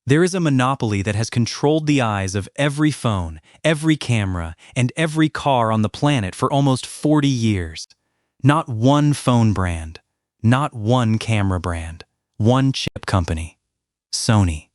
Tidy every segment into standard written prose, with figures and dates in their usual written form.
There is a monopoly that has controlled the eyes of every phone, every camera, and every car on the planet for almost 40 years. Not one phone brand, not one camera brand, one chip company. Sony.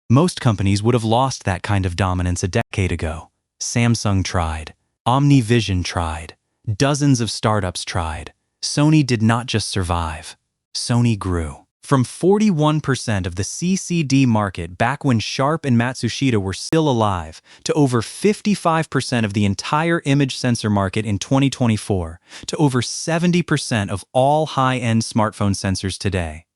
Most companies would have lost that kind of dominance a decade ago. Samsung tried. OmniVision tried. Dozens of startups tried. Sony did not just survive. Sony grew. From 41% of the CCD market back when Sharp and Matsushita were still alive, to over 55% of the entire image sensor market in 2024, to over 70% of all high-end smartphone sensors today.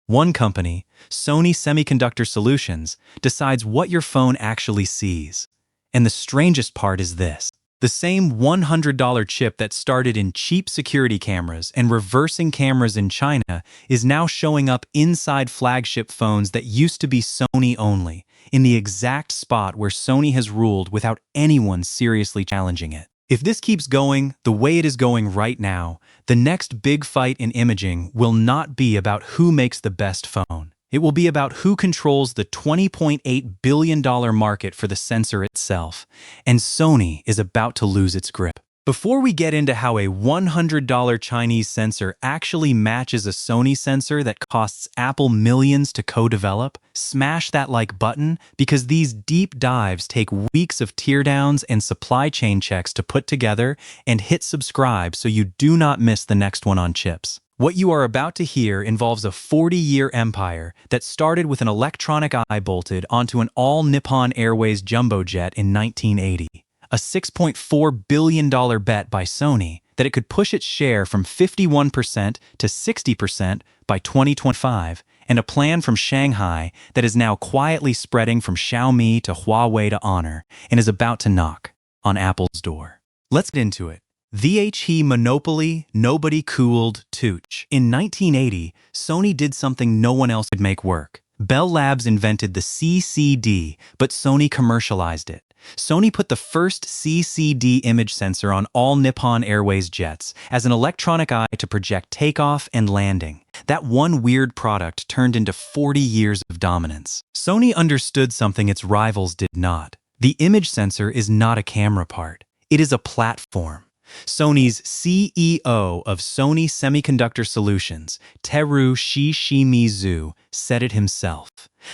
One company, Sony Semiconductor Solutions, decides what your phone actually sees. And the strangest part is this. The same $100 chip that started in cheap security cameras and reversing cameras in China is now showing up inside flagship phones that used to be Sony only, in the exact spot where Sony has ruled without anyone seriously challenging it. If this keeps going the way it is going right now, the next big fight in imaging will not be about who makes the best phone. It will be about who controls the $20.8 billion market for the sensor itself, and Sony is about to lose its grip. Before we get into how a $100 Chinese sensor actually matches a Sony sensor that costs Apple millions to co-develop, smash that like button because these deep dives take weeks of teardowns and supply chain checks to put together, and hit subscribe so you do not miss the next one on chips. What you are about to hear involves a 40-year empire that started with an electronic eye bolted onto an all-Nippon Airways jumbo jet in 1980. A $6.4 billion bet by Sony that it could push its share from 51% to 60% by 2025, and a plan from Shanghai that is now quietly spreading from Xiaomi to Huawei to Honor and is about to knock on Apple's door. Let's get into it. VHE Monopoly, nobody cooled Tooch. In 1980, Sony did something no one else could make work. Bell Labs invented the CCD, but Sony commercialized it. Sony put the first CCD image sensor on all Nippon Airways jets as an electronic eye to project takeoff and landing. That one weird product turned into 40 years of dominance. Sony understood something its rivals did not. The image sensor is not a camera part. It is a platform. Sony's CEO of Sony Semiconductor Solutions, Teru Shishimizu, said it himself.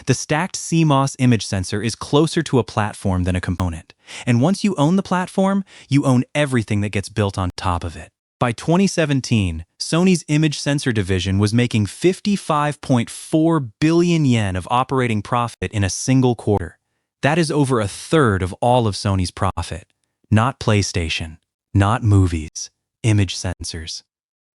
The stacked CMOS image sensor is closer to a platform than a component. And once you own the platform, you own everything that gets built on top of it. By 2017, Sony's image sensor division was making 55.4 billion yen of operating profit in a single quarter. That is over a third of all of Sony's profit. Not PlayStation. Not movies, image sensors.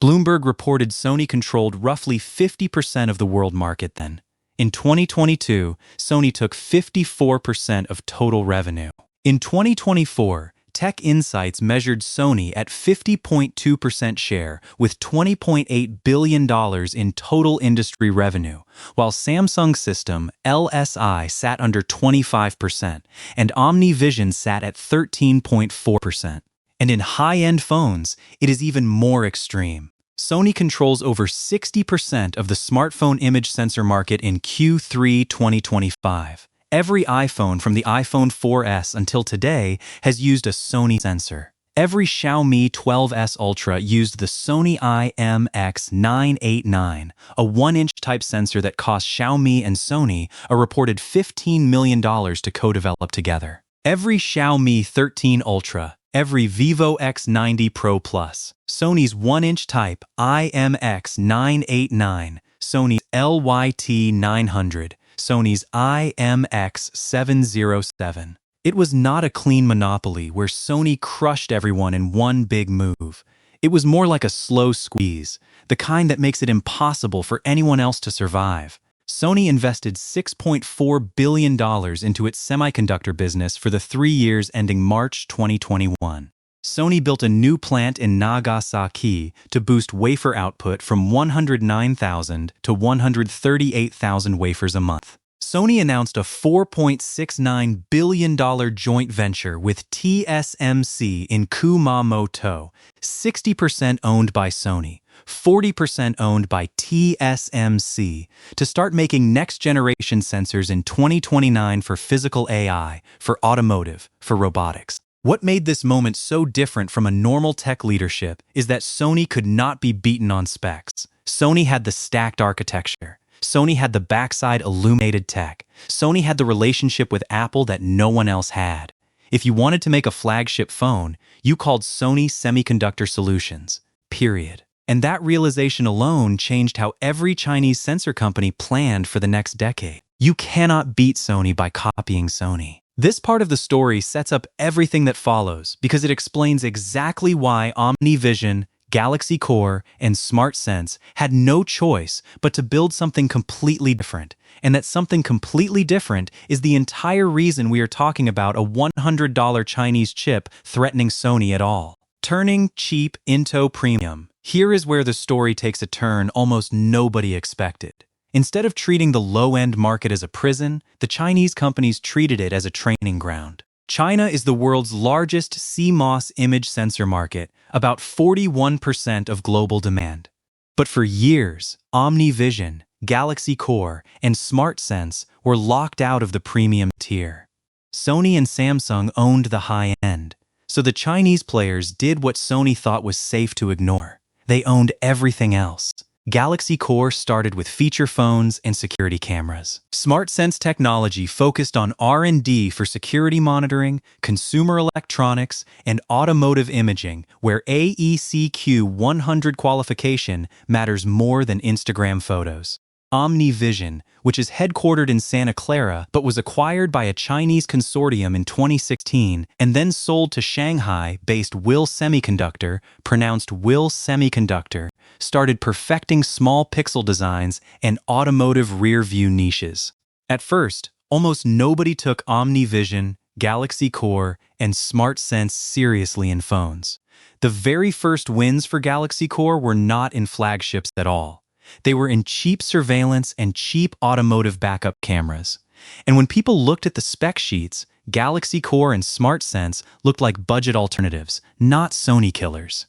Bloomberg reported Sony controlled roughly 50% of the world market then. In 2022, Sony took 54% of total revenue. In 2024, Tech Insights measured Sony at 50.2% share with $20.8 billion in total industry revenue, while Samsung System, LSI, sat under 25%, and OmniVision sat at 13.4%. And in high-end phones, it is even more extreme. Sony controls over 60% of the smartphone image sensor market in Q3 2025. Every iPhone from the iPhone 4S until today has used a Sony sensor. Every Xiaomi 12S Ultra used the Sony IMX989, a 1-inch type sensor that cost Xiaomi and Sony a reported $15 million to co-develop together. Every Xiaomi 13 Ultra, every Vivo X90 Pro Plus, Sony's 1-inch type IMX989, Sony's LYT900, Sony's IMX707. It was not a clean monopoly where Sony crushed everyone in one big move. It was more like a slow squeeze, the kind that makes it impossible for anyone else to survive. Sony invested $6.4 billion into its semiconductor business for the 3 years ending March 2021. Sony built a new plant in Nagasaki to boost wafer output from 109,000 to 138,000 wafers a month. Sony announced a $4.69 billion joint venture with TSMC in Kumamoto, 60% owned by Sony, 40% owned by TSMC, to start making next-generation sensors in 2029 for physical AI, for automotive, for robotics. What made this moment so different from a normal tech leadership is that Sony could not be beaten on specs. Sony had the stacked architecture. Sony had the backside illuminated tech. Sony had the relationship with Apple that no one else had. If you wanted to make a flagship phone, you called Sony Semiconductor Solutions. Period. And that realization alone changed how every Chinese sensor company planned for the next decade. You cannot beat Sony by copying Sony. This part of the story sets up everything that follows because it explains exactly why OmniVision, Galaxy Core, and SmartSense had no choice but to build something completely different, and that something completely different is the entire reason we are talking about a $100 Chinese chip threatening Sony at all. Turning cheap into premium. Here is where the story takes a turn almost nobody expected. Instead of treating the low-end market as a prison, the Chinese companies treated it as a training ground. China is the world's largest CMOS image sensor market, about 41% of global demand. But for years, OmniVision, Galaxy Core, and SmartSense were locked out of the premium tier. Sony and Samsung owned the high end, so the Chinese players did what Sony thought was safe to ignore. They owned everything else. Galaxy Core started with feature phones and security cameras. SmartSense technology focused on R&D for security monitoring, consumer electronics, and automotive imaging, where AEC-Q 100 qualification matters more than Instagram photos. OmniVision, which is headquartered in Santa Clara but was acquired by a Chinese consortium in 2016 and then sold to Shanghai-based Will Semiconductor, pronounced Will Semiconductor, started perfecting small pixel designs and automotive rear-view niches. At first, almost nobody took OmniVision, Galaxy Core, and SmartSense seriously in phones. The very first wins for Galaxy Core were not in flagships at all. They were in cheap surveillance and cheap automotive backup cameras. And when people looked at the spec sheets, Galaxy Core and SmartSense looked like budget alternatives, not Sony killers.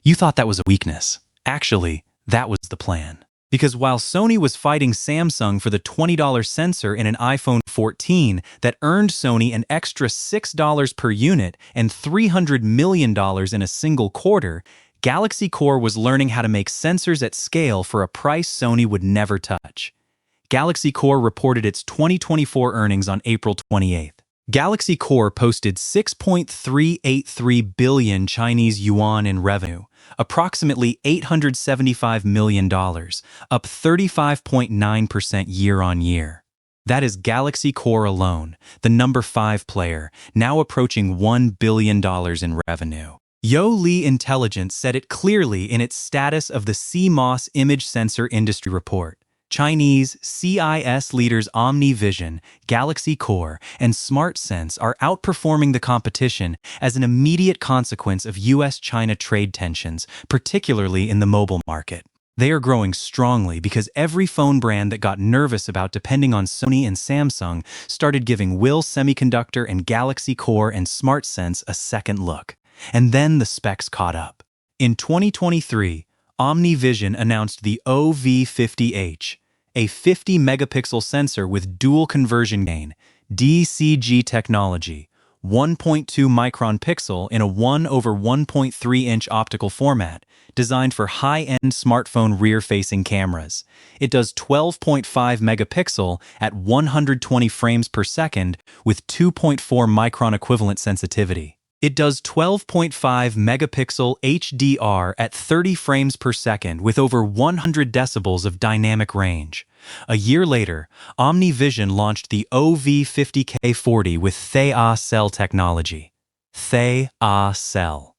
You thought that was a weakness. Actually, that was the plan. Because while Sony was fighting Samsung for the $20 sensor in an iPhone 14 that earned Sony an extra $6 per unit and $300 million in a single quarter, Galaxy Core was learning how to make sensors at scale for a price Sony would never touch. Galaxy Core reported its 2024 earnings on April 28th. Galaxy Core posted 6.383 billion Chinese yuan in revenue, approximately $875 million, up 35.9% year-on-year. That is Galaxy Core alone, the number 5 player, now approaching $1 billion in revenue. Yole Intelligence said it clearly in its Status of the CMOS Image Sensor Industry report. Chinese CIS leaders OmniVision, Galaxy Core, and SmartSense are outperforming the competition as an immediate consequence of US-China trade tensions, particularly in the mobile market. They are growing strongly because every phone brand that got nervous about depending on Sony and Samsung started giving Will Semiconductor and Galaxy Core and SmartSense a second look. And then the specs caught up. In 2023, OmniVision announced the OV50H, a 50-megapixel sensor with dual conversion gain, DCG technology, 1.2-micron pixel in a 1/1.3-inch optical format, designed for high-end smartphone rear-facing cameras. It does 12.5 megapixel at 120 frames per second with 2.4-micron equivalent sensitivity. It does 12.5 megapixel HDR at 30 frames per second with over 100 decibels of dynamic range. A year later, OmniVision launched the OV50K40 with THA cell technology. THA cell.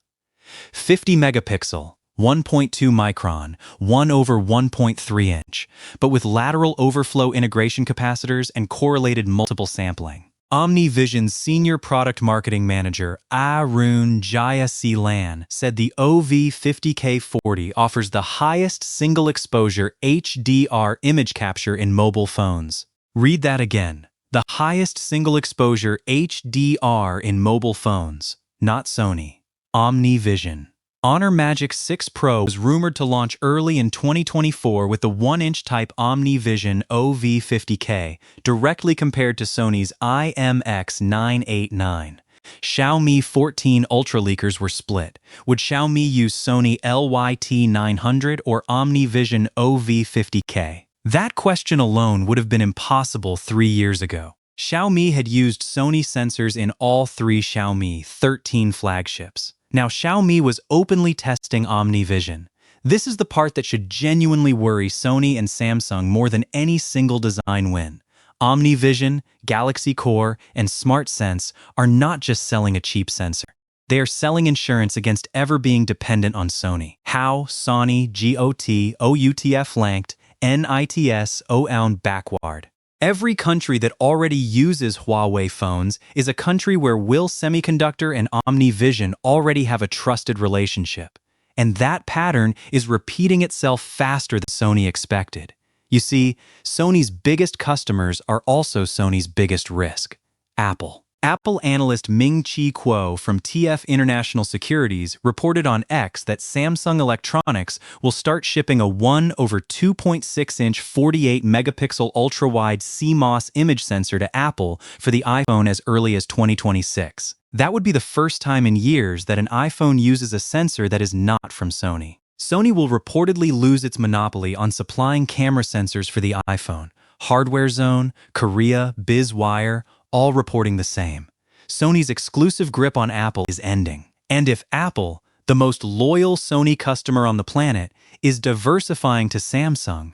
50 megapixel, 1.2 micron, 1/1.3 inch, but with lateral overflow integration capacitors and correlated multiple sampling. OmniVision's senior product marketing manager, Arun Jayasilan, said the OV50K40 offers the highest single-exposure HDR image capture in mobile phones. Read that again. The highest single-exposure HDR in mobile phones, not Sony. OmniVision. Honor Magic 6 Pro was rumored to launch early in 2024 with the 1-inch type OmniVision OV50K, directly compared to Sony's IMX989. Xiaomi 14 Ultra leakers were split. Would Xiaomi use Sony LYT900 or OmniVision OV50K? That question alone would have been impossible 3 years ago. Xiaomi had used Sony sensors in all 3 Xiaomi 13 flagships. Now Xiaomi was openly testing OmniVision. This is the part that should genuinely worry Sony and Samsung more than any single design win. OmniVision, Galaxy Core, and SmartSense are not just selling a cheap sensor. They are selling insurance against ever being dependent on Sony. How, Sony, GOT, OUTF lanked, NITS, OUN backward. Every country that already uses Huawei phones is a country where will Semiconductor and OmniVision already have a trusted relationship. And that pattern is repeating itself faster than Sony expected. You see, Sony's biggest customers are also Sony's biggest risk: Apple. Apple analyst Ming-Chi Kuo from TF International Securities reported on X that Samsung Electronics will start shipping a 1/2.6-inch 48-megapixel ultra-wide CMOS image sensor to Apple for the iPhone as early as 2026. That would be the first time in years that an iPhone uses a sensor that is not from Sony. Sony will reportedly lose its monopoly on supplying camera sensors for the iPhone. Hardware Zone, Korea, BizWire, all reporting the same. Sony's exclusive grip on Apple is ending. And if Apple, the most loyal Sony customer on the planet, is diversifying to Samsung,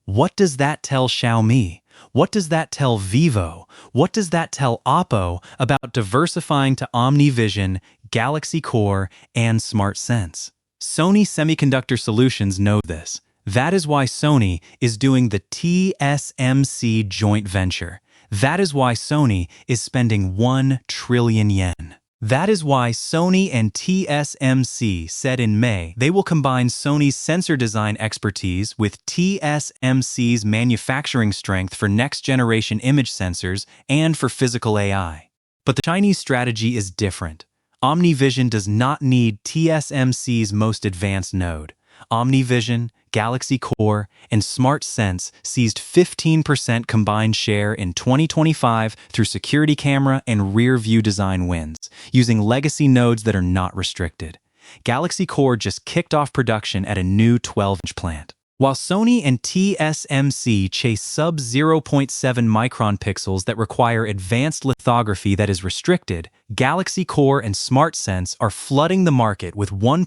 what does that tell Xiaomi? What does that tell Vivo? What does that tell Oppo about diversifying to OmniVision, Galaxy Core, and SmartSense? Sony Semiconductor Solutions know this. That is why Sony is doing the TSMC joint venture. That is why Sony is spending 1 trillion yen. That is why Sony and TSMC said in May they will combine Sony's sensor design expertise with TSMC's manufacturing strength for next-generation image sensors and for physical AI. But the Chinese strategy is different. OmniVision does not need TSMC's most advanced node. OmniVision, Galaxy Core, and SmartSense seized 15% combined share in 2025 through security camera and rear-view design wins, using legacy nodes that are not restricted. Galaxy Core just kicked off production at a new 12-inch plant. While Sony and TSMC chase sub-0.7 micron pixels that require advanced lithography that is restricted, Galaxy Core and SmartSense are flooding the market with 1.0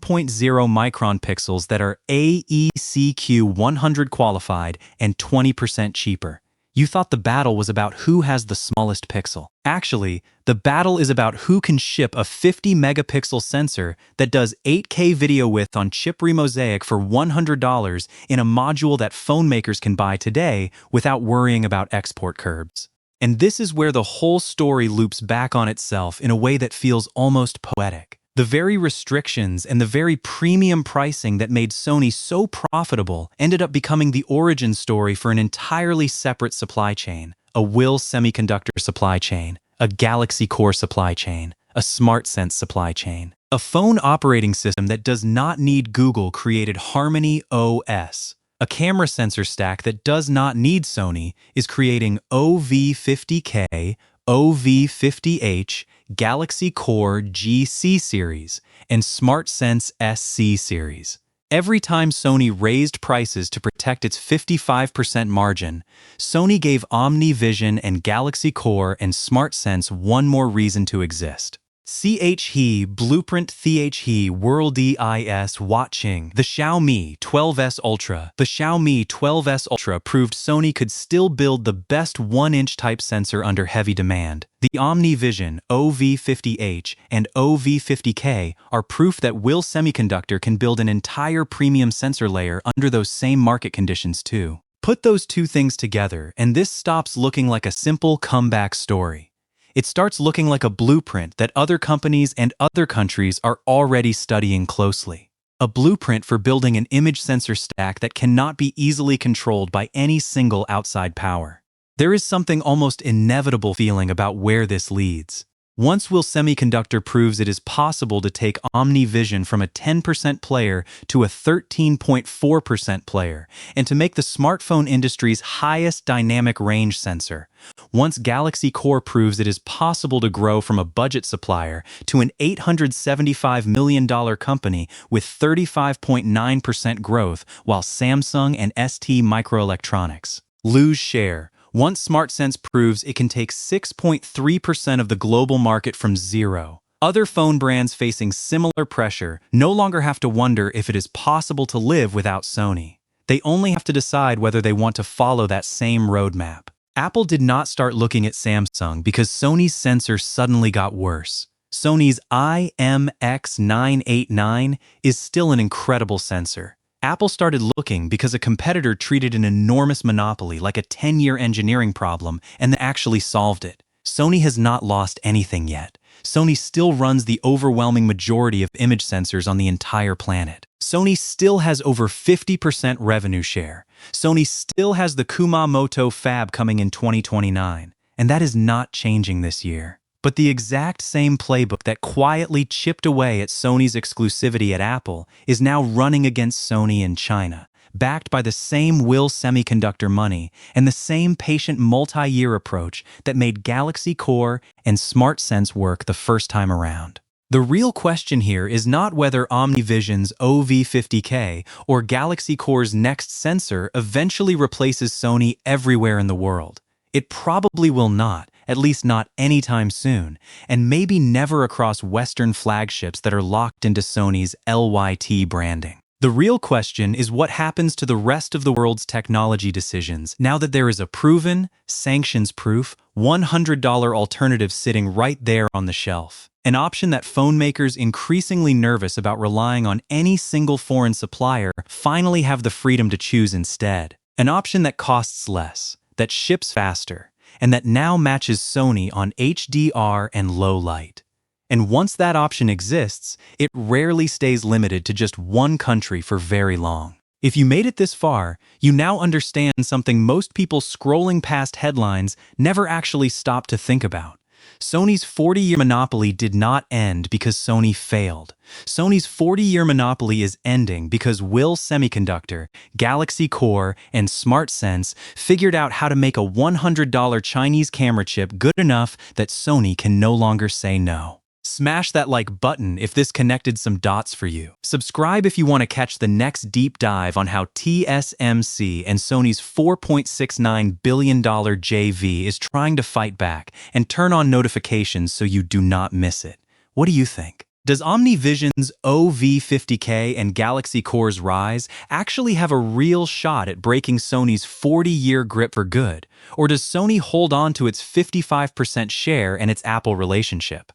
micron pixels that are AEC-Q 100 qualified and 20% cheaper. You thought the battle was about who has the smallest pixel. Actually, the battle is about who can ship a 50-megapixel sensor that does 8K video width on chip remosaic for $100 in a module that phone makers can buy today without worrying about export curbs. And this is where the whole story loops back on itself in a way that feels almost poetic. The very restrictions and the very premium pricing that made Sony so profitable ended up becoming the origin story for an entirely separate supply chain: a Will Semiconductor supply chain, a Galaxy Core supply chain, a SmartSense supply chain. A phone operating system that does not need Google created Harmony OS. A camera sensor stack that does not need Sony is creating OV50K, OV50H, Galaxy Core GC series, and SmartSense SC series. Every time Sony raised prices to protect its 55% margin, Sony gave OmniVision and Galaxy Core and SmartSense one more reason to exist. CHE Blueprint THE World EIS watching the Xiaomi 12S Ultra. The Xiaomi 12S Ultra proved Sony could still build the best 1-inch type sensor under heavy demand. The OmniVision OV50H and OV50K are proof that Will Semiconductor can build an entire premium sensor layer under those same market conditions too. Put those two things together and this stops looking like a simple comeback story. It starts looking like a blueprint that other companies and other countries are already studying closely. A blueprint for building an image sensor stack that cannot be easily controlled by any single outside power. There is something almost inevitable feeling about where this leads. Once Will Semiconductor proves it is possible to take OmniVision from a 10% player to a 13.4% player, and to make the smartphone industry's highest dynamic range sensor. Once Galaxy Core proves it is possible to grow from a budget supplier to an $875 million company with 35.9% growth, while Samsung and ST Microelectronics lose share. Once SmartSense proves it can take 6.3% of the global market from zero. Other phone brands facing similar pressure no longer have to wonder if it is possible to live without Sony. They only have to decide whether they want to follow that same roadmap. Apple did not start looking at Samsung because Sony's sensor suddenly got worse. Sony's IMX989 is still an incredible sensor. Apple started looking because a competitor treated an enormous monopoly like a 10-year engineering problem and then actually solved it. Sony has not lost anything yet. Sony still runs the overwhelming majority of image sensors on the entire planet. Sony still has over 50% revenue share. Sony still has the Kumamoto fab coming in 2029, and that is not changing this year. But the exact same playbook that quietly chipped away at Sony's exclusivity at Apple is now running against Sony in China, backed by the same Will Semiconductor money and the same patient multi-year approach that made Galaxy Core and SmartSense work the first time around. The real question here is not whether OmniVision's OV50K or Galaxy Core's next sensor eventually replaces Sony everywhere in the world. It probably will not, at least not anytime soon, and maybe never across Western flagships that are locked into Sony's LYT branding. The real question is what happens to the rest of the world's technology decisions now that there is a proven, sanctions-proof, $100 alternative sitting right there on the shelf. An option that phone makers increasingly nervous about relying on any single foreign supplier finally have the freedom to choose instead. An option that costs less, that ships faster, and that now matches Sony on HDR and low light. And once that option exists, it rarely stays limited to just one country for very long. If you made it this far, you now understand something most people scrolling past headlines never actually stop to think about. Sony's 40-year monopoly did not end because Sony failed. Sony's 40-year monopoly is ending because Will Semiconductor, Galaxy Core, and SmartSense figured out how to make a $100 Chinese camera chip good enough that Sony can no longer say no. Smash that like button if this connected some dots for you. Subscribe if you want to catch the next deep dive on how TSMC and Sony's $4.69 billion JV is trying to fight back, and turn on notifications so you do not miss it. What do you think? Does OmniVision's OV50K and Galaxy Core's rise actually have a real shot at breaking Sony's 40-year grip for good? Or does Sony hold on to its 55% share and its Apple relationship?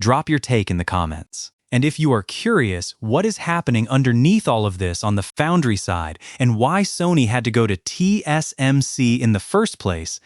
Drop your take in the comments. And if you are curious what is happening underneath all of this on the foundry side and why Sony had to go to TSMC in the first place,